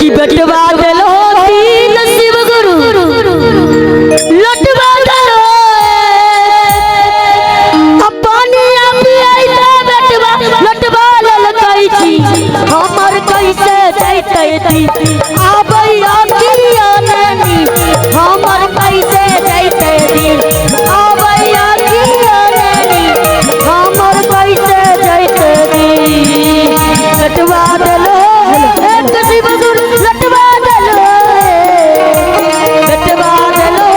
कि बेटवा देलो तीन शिव गुरु लटवा देलो अपनी अपी आइता बेटवा लटवा लल कई छी हमर कैसे जैते दी आबै अखिया नैनी हमर कैसे जैते दी आबै अखिया नैनी हमर कैसे जैते दी लटवा देलो एक शिव गुरु लटवा देलो लटवा देलो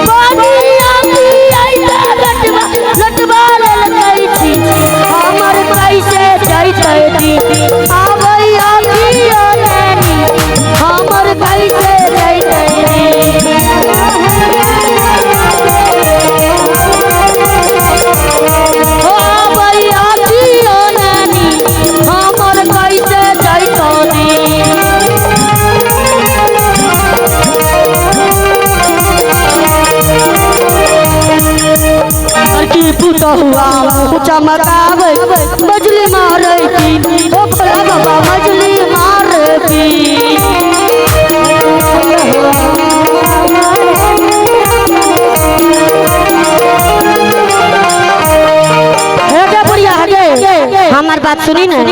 पानी आती आइता लटवा लटवा लल कई छी हमर कैसे जैते दी आबै अखिया नैनी हमर कैसे जैते दी हुआ ऊंचा मकावे मजली मारे की ओ भोला बाबा मजली मारे की हेगे बुढ़िया हेगे हमार बात सुनी ना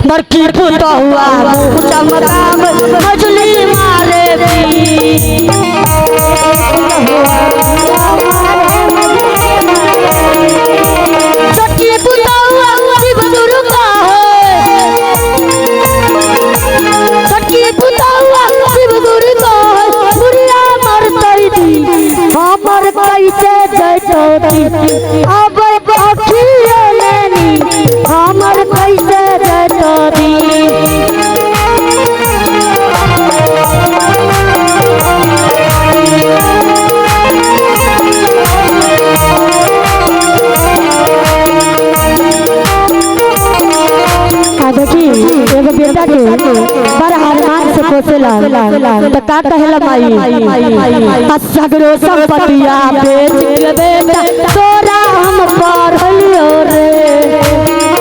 बरकी पुता हुआ ऊंचा मकावे मजली मारे की अब अखिया नैनी हमर कैसे जैते दी एगो बेटा के बड़ अरमान से पोसेला तो का कहला माई सगरो संपत्तिया बेच के बेटा तोरा हम पढ़लियो रे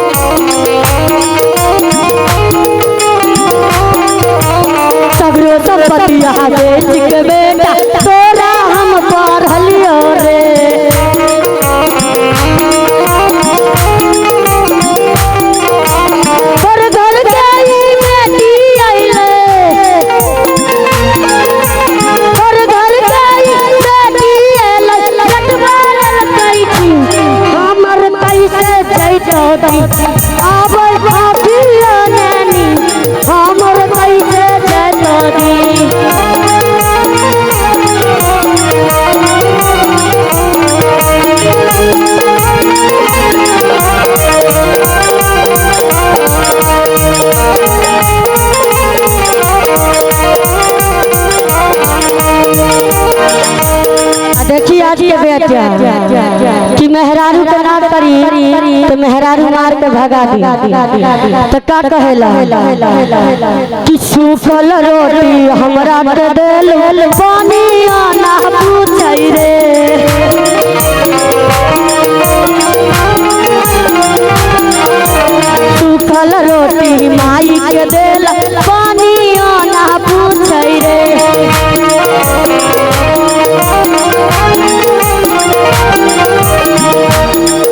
सगरो संपत्तिया बेच के बेटा तोरा हम पढ़लियो रे आबै अखिया नैनी हमर कैसे जैते दी देखिए आज के बेटा कि मेहरारू के ना करी तो मेहरारू मार के भगा दी तो का कहेला कि सूखल रोटी हमरा के देल पानी आना पूछै रे